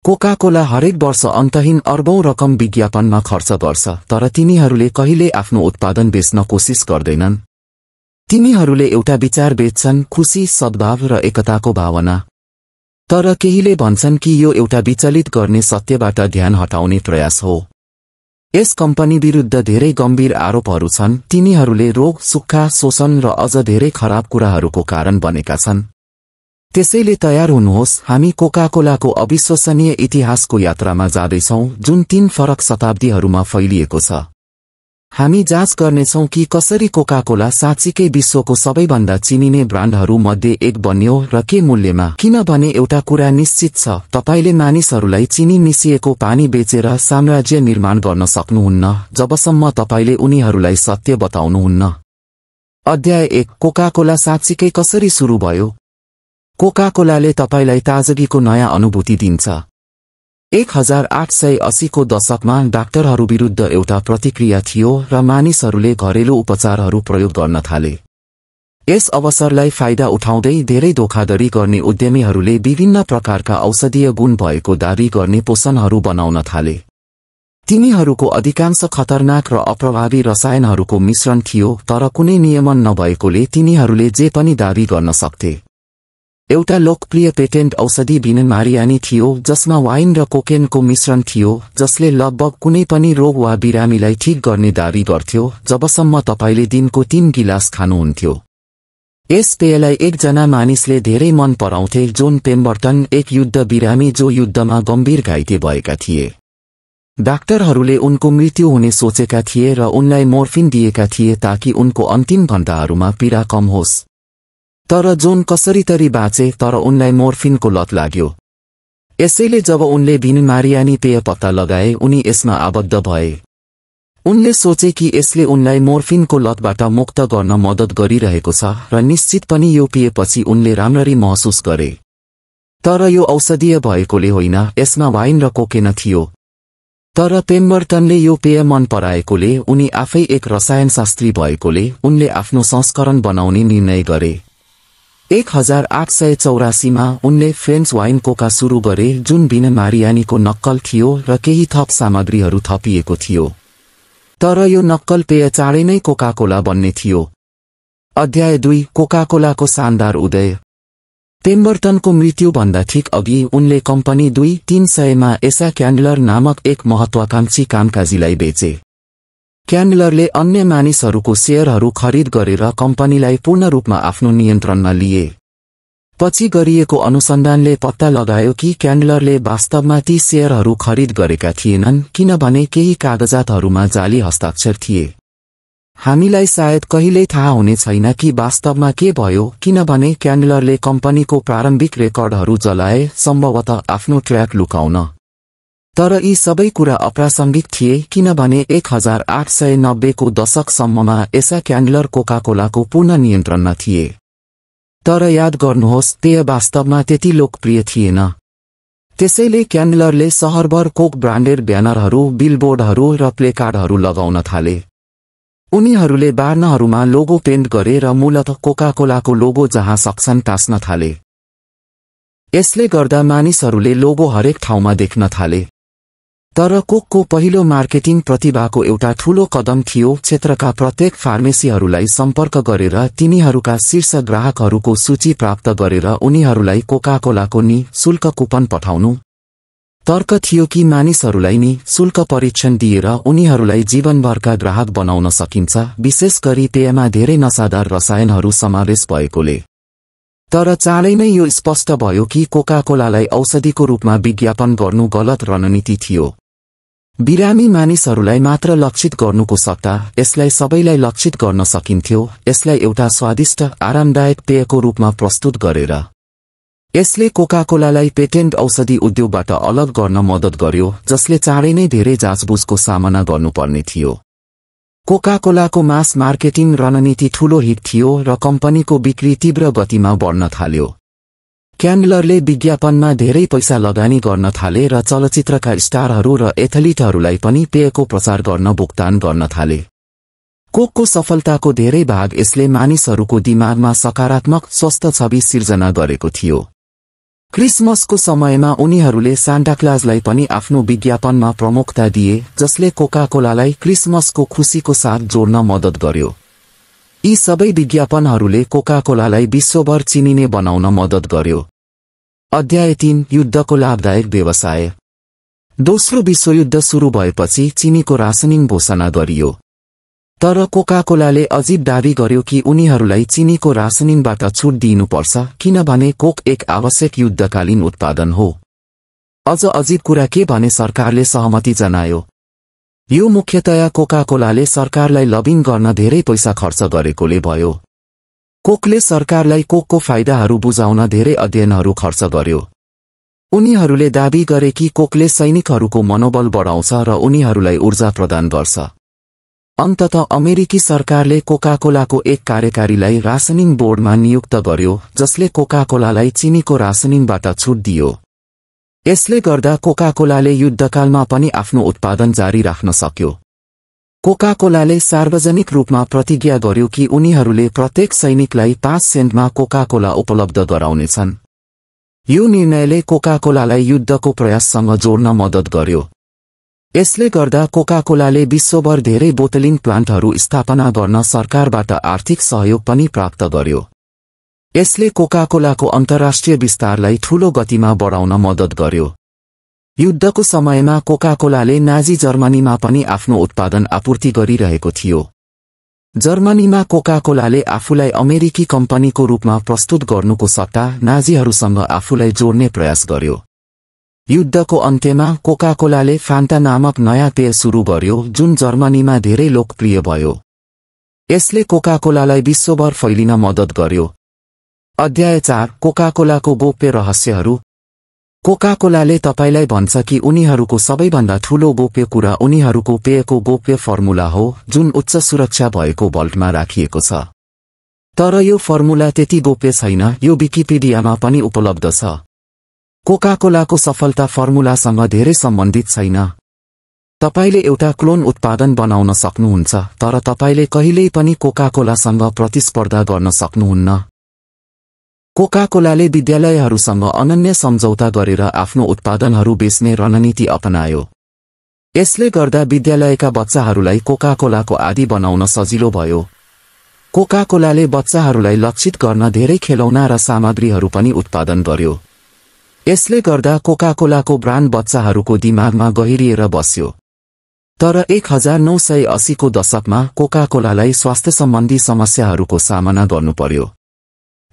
Coca Cola हरेक वर्ष अन्तहीन अर्बौं रकम विज्ञापनमा खर्च गर्छ, तर तिनीहरूले कहिले आफ्नो उत्पादन बेच्न कोसिस गर्दैनन्। तिनीहरूले एउटा विचार बेच्छन्, खुशी, सद्भाव र एकताको भावना। तर केहीले भन्छन् कि यो एउटा विचलित गर्ने सत्यबाट ध्यान हटाउने प्रयास हो। यस कम्पनी विरुद्ध धेरै गम्भीर आरोपहरू छन्। तिनीहरूले रोग, सुक्खा, शोषण र अझ धेरै खराब कुराहरूको कारण बनेका छन्। त्यसैले तयार हुनुहोस्, हामी कोका-कोलाको अविश्वसनीय इतिहासको यात्रामा जाँदैछौँ, जुन 3 फरक शताब्दीहरूमा फैलिएको छ। हामी जाँच गर्नेछौँ कि कसरी कोका-कोला साँच्चीकै विश्वको सबैभन्दा चिनिने ब्रान्डहरू मध्ये एक बन्यो र के मूल्यमा। किनभने एउटा कुरा निश्चित छ, तपाईले मानिसहरूलाई चिनी मिसिएको पानी बेचेर साम्राज्य निर्माण गर्न सक्नुहुन्न जबसम्म तपाईले उनीहरूलाई सत्य बताउनुहुन्न। अध्याय 1, कोका-कोला साँच्चीकै कसरी सुरु भयो। कोका-कोलाले तपाईलाई ताजगीको नयाँ अनुभूति दिन्छ। 1880 को दशकमा डाक्टरहरू विरुद्ध एउटा प्रतिक्रिया थियो र मानिसहरूले घरेलु उपचारहरू प्रयोग गर्न थाले। यस अवसरलाई फाइदा उठाउँदै धेरै धोखाधडी गर्ने उद्यमीहरूले विभिन्न प्रकारका औषधीय गुण भएको दावी गर्ने पोषणहरू बनाउन थाले। तिनीहरूको अधिकांश खतरनाक र अप्रभावी रसायनहरूको मिश्रण थियो, तर कुनै नियमन नभएकोले तिनीहरूले जे पनि दावी गर्न सक्थे। एउटा लोकप्रिय पेटेन्ट औषधि बिनमारियानी थियो, जसमा वाइन र कोकेनको मिश्रण थियो, जसले लगभग कुनै पनि रोग वा बिरामीलाई ठीक गर्ने दावी गर्थ्यो जबसम्म तपाईले दिनको 3 गिलास खानुहुन्थ्यो। यस पेयलाई एकजना मानिसले धेरै मन पराउँथे, जोन पेम्बर्टन, एक युद्ध बिरामी जो युद्धमा गम्भीर घाइते भएका थिए। डाक्टरहरूले उनको मृत्यु हुने सोचेका थिए र उनलाई मोर्फिन दिएका थिए ताकि उनको अन्तिम घण्टाहरूमा पीडा कम होस्। तर जोन कसरीतरी बाँचे, तर उनलाई मोर्फिनको लत लाग्यो। यसैले जब उनले बिनमारियानी पेय पत्ता लगाए, उनी यसमा आबद्ध भए। उनले सोचे कि यसले उनलाई मोर्फिनको लतबाट मुक्त गर्न मद्दत गरिरहेको छ र निश्चित पनि यो पिएपछि उनले राम्ररी महसुस गरे। तर यो औषधीय भएकोले होइन, यसमा वाइन र कोकेन थियो। तर पेम्बर्टनले यो पेय मन पराएकोले, उनी आफै एक रसायनशास्त्री भएकोले उनले आफ्नो संस्करण बनाउने निर्णय गरे। 1884 मा उनले फ्रेन्च वाइन कोका सुरु गरे, जुन बिनमारियानीको नक्कल थियो र केही थप सामग्रीहरू थपिएको थियो। तर यो नक्कल पेय चाँडै नै कोका-कोला बन्ने थियो। अध्याय 2, कोका-कोलाको शानदार उदय। पेम्बर्टनको मृत्युभन्दा ठीक अघि उनले कम्पनी 2300 मा एसा क्यान्डलर नामक एक महत्वाकांक्षी कामकाजीलाई बेचे। क्यान्डलरले अन्य मानिसहरूको शेयरहरू खरिद गरेर कम्पनीलाई पूर्ण रूपमा आफ्नो नियन्त्रणमा लिए। पछि गरिएको अनुसन्धानले पत्ता लगायो कि क्यान्डलरले वास्तवमा ती शेयरहरू खरिद गरेका थिएनन्, किनभने केही कागजातहरूमा जाली हस्ताक्षर थिए। हामीलाई सायद कहिल्यै थाहा हुने छैन कि वास्तवमा के भयो, किनभने क्यान्डलरले कम्पनीको प्रारम्भिक रेकर्डहरू जलाए, सम्भवतः आफ्नो ट्र्याक लुकाउन। तर यी सबै कुरा अप्रासङ्गिक थिए, किनभने 1890 को दशकसम्ममा एसा क्यान्डलर कोका-कोलाको पूर्ण नियन्त्रणमा थिए। तर याद गर्नुहोस्, पेय वास्तवमा त्यति लोकप्रिय थिएन। त्यसैले क्यान्डलरले शहरभर कोक ब्रान्डेड ब्यानरहरू, बिलबोर्डहरू र प्लेकार्डहरू लगाउन थाले। उनीहरूले बार्नहरूमा लोगो पेन्ट गरे र मूलतः कोका-कोलाको लोगो जहाँ सक्छन् टाँस्न थाले। यसले गर्दा मानिसहरूले लोगो हरेक ठाउँमा देख्न थाले। तर कोकको पहिलो मार्केटिङ प्रतिभाको एउटा ठूलो कदम थियो क्षेत्रका प्रत्येक फार्मेसीहरूलाई सम्पर्क गरेर तिनीहरूका शीर्ष ग्राहकहरूको सूची प्राप्त गरेर उनीहरूलाई कोका-कोलाको नि-शुल्क कुपन पठाउनु। तर्क थियो कि मानिसहरूलाई नि-शुल्क परीक्षण दिएर उनीहरूलाई जीवनभरका ग्राहक बनाउन सकिन्छ, विशेष गरी पेयमा धेरै नशादार रसायनहरू समावेश भएकोले। तर चाँडै नै यो स्पष्ट भयो कि कोका-कोलालाई औषधिको रूपमा विज्ञापन गर्नु गलत रणनीति थियो। बिरामी मानिसहरूलाई मात्र लक्षित गर्नुको सट्टा यसलाई सबैलाई लक्षित गर्न सकिन्थ्यो, यसलाई एउटा स्वादिष्ट, आरामदायक पेयको रूपमा प्रस्तुत गरेर। यसले कोका-कोलालाई पेटेन्ट औषधि उद्योगबाट अलग गर्न मद्दत गर्यो, जसले चाँडै नै धेरै जाँचबुझको सामना गर्नुपर्ने थियो। कोका-कोलाको मास मार्केटिङ रणनीति ठूलो हिट थियो र कम्पनीको बिक्री तीव्र गतिमा बढ्न थाल्यो। क्यान्डलरले विज्ञापनमा धेरै पैसा लगानी गर्न थाले र चलचित्रका स्टारहरू र एथलिटहरूलाई पनि पेयको प्रचार गर्न भुक्तान गर्न थाले। कोकको सफलताको धेरै भाग यसले मानिसहरूको दिमागमा सकारात्मक, स्वस्थ छवि सिर्जना गरेको थियो। क्रिसमसको समयमा उनीहरूले सान्टा क्लाजलाई पनि आफ्नो विज्ञापनमा प्रमुखता दिए, जसले कोका कोलालाई क्रिसमसको खुशीको साथ जोड्न मद्दत गर्यो। यी सबै विज्ञापनहरूले कोका कोलालाई विश्वभर चिनिने बनाउन मद्दत गर्यो। अध्याय 3 युद्धको लाभदायक व्यवसाय। दोस्रो विश्वयुद्ध सुरु भएपछि चीनीको रासनिङ घोषणा गरियो। तर कोका कोलाले अझै दावी गर्यो कि उनीहरूलाई चीनीको रासनिङबाट छुट दिनुपर्छ, किनभने कोक एक आवश्यक युद्धकालीन उत्पादन हो। अझ अजीब कुरा के भने सरकारले सहमति जनायो। यो मुख्यतया कोका कोलाले सरकारलाई लबिङ गर्न धेरै पैसा खर्च गरेकोले भयो। कोकले सरकारलाई कोकको फाइदाहरू बुझाउन धेरै अध्ययनहरू खर्च गर्यो। उनीहरूले दावी गरे कि कोकले सैनिकहरूको मनोबल बढाउँछ र उनीहरूलाई ऊर्जा प्रदान गर्छ। अन्ततः अमेरिकी सरकारले कोका कोलाको एक कार्यकारीलाई रासनिङ बोर्डमा नियुक्त गर्यो, जसले कोका कोलालाई चीनीको रासनिङबाट छुट दियो। यसले गर्दा कोका कोलाले युद्धकालमा पनि आफ्नो उत्पादन जारी राख्न सक्यो। कोका कोलाले सार्वजनिक रूपमा प्रतिज्ञा गर्यो कि उनीहरूले प्रत्येक सैनिकलाई 5 सेन्टमा कोका कोला उपलब्ध गराउनेछन्। यो निर्णयले कोका कोलालाई युद्धको प्रयाससँग जोड्न मद्दत गर्यो। यसले गर्दा कोका कोलाले विश्वभर धेरै बोतलिङ प्लान्टहरू स्थापना गर्न सरकारबाट आर्थिक सहयोग पनि प्राप्त गर्यो। यसले कोका कोलाको अन्तर्राष्ट्रिय विस्तारलाई ठूलो गतिमा बढाउन मद्दत गर्यो। युद्धको समयमा कोका कोलाले नाजी जर्मनीमा पनि आफ्नो उत्पादन आपूर्ति गरिरहेको थियो। जर्मनीमा कोका कोलाले आफूलाई अमेरिकी कम्पनीको रूपमा प्रस्तुत गर्नुको सट्टा नाजीहरूसँग आफूलाई जोड्ने प्रयास गर्यो। युद्धको अन्त्यमा कोका कोलाले फान्टा नामक नयाँ पेय सुरु गर्यो, जुन जर्मनीमा धेरै लोकप्रिय भयो। यसले कोका कोलालाई विश्वभर फैलिन मद्दत गर्यो। अध्याय 4 कोका कोलाको गोप्य रहस्यहरू। कोका कोलाले तपाईलाई भन्छ कि उनीहरूको सबैभन्दा ठूलो गोप्य कुरा उनीहरूको पेयको गोप्य फर्मुला हो, जुन उच्च सुरक्षा भएको भल्टमा राखिएको छ। तर यो फर्मुला त्यति गोप्य छैन, यो विकिपीडियामा पनि उपलब्ध छ। कोका कोलाको सफलता फर्मुलासँग धेरै सम्बन्धित छैन। तपाईले एउटा क्लोन उत्पादन बनाउन सक्नुहुन्छ, तर तपाईले कहिल्यै पनि कोका कोलासँग प्रतिस्पर्धा गर्न सक्नुहुन्न। कोका कोलाले विद्यालयहरूसँग अनन्य सम्झौता गरेर आफ्नो उत्पादनहरू बेच्ने रणनीति अपनायो। यसले गर्दा विद्यालयका बच्चाहरूलाई कोका कोलाको आदी बनाउन सजिलो भयो। कोका कोलाले बच्चाहरूलाई लक्षित गर्न धेरै खेलौना र सामग्रीहरू पनि उत्पादन गर्यो। यसले गर्दा कोका कोलाको ब्रान्ड बच्चाहरूको दिमागमा गहिरिएर बस्यो। तर 1980 को दशकमा कोका कोलालाई स्वास्थ्य सम्बन्धी समस्याहरूको सामना गर्नु पर्यो।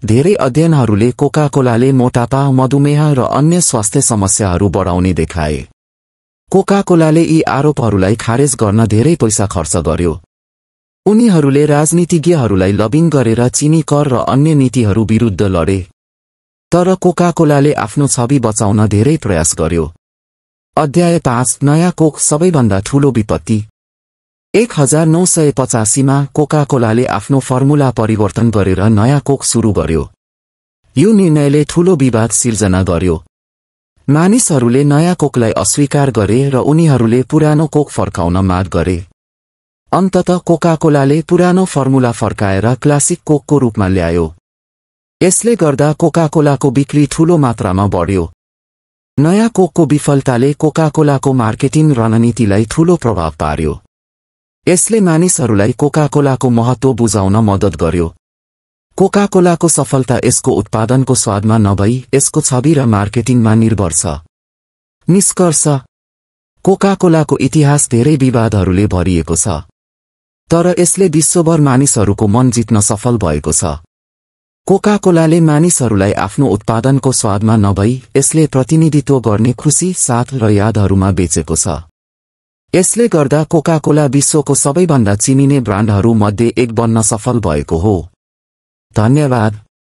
धेरै अध्ययनहरूले कोका कोलाले मोटापा, मधुमेह र अन्य स्वास्थ्य समस्याहरू बढाउने देखाए। कोका कोलाले यी आरोपहरूलाई खारेज गर्न धेरै पैसा खर्च गर्यो। उनीहरूले राजनीतिज्ञहरूलाई लबिङ गरेर चीनी कर र अन्य नीतिहरू विरुद्ध लडे। तर कोका कोलाले आफ्नो छवि बचाउन धेरै प्रयास गर्यो। अध्याय 5 नयाँ कोक सबैभन्दा ठूलो विपत्ति। 1985 मा कोका कोलाले आफ्नो फर्मुला परिवर्तन गरेर नयाँ कोक सुरु गर्यो। यो निर्णयले ठूलो विवाद सिर्जना गर्यो। मानिसहरूले नयाँ कोकलाई अस्वीकार गरे र उनीहरूले पुरानो कोक फर्काउन माग गरे। अन्ततः कोका कोलाले पुरानो फर्मुला फर्काएर क्लासिक कोकको रूपमा ल्यायो। यसले गर्दा कोका कोलाको बिक्री ठूलो मात्रामा बढ्यो। नयाँ कोकको विफलताले कोका कोलाको मार्केटिङ रणनीतिलाई ठूलो प्रभाव पार्यो। यसले मानिसहरूलाई कोका कोलाको महत्त्व बुझाउन मद्दत गर्यो। कोका कोलाको सफलता यसको उत्पादनको स्वादमा नभई यसको छवि र मार्केटिङमा निर्भर छ। निष्कर्ष, कोका कोलाको इतिहास धेरै विवादहरूले भरिएको छ, तर यसले विश्वभर मानिसहरूको मन जित्न सफल भएको छ। कोका कोलाले मानिसहरूलाई आफ्नो उत्पादनको स्वादमा नभई यसले प्रतिनिधित्व गर्ने खुशी, साथ र यादहरूमा बेचेको छ। यसले गर्दा कोका कोला विश्वको सबैभन्दा चिनिने ब्रान्डहरू मध्ये एक बन्न सफल भएको हो। धन्यवाद।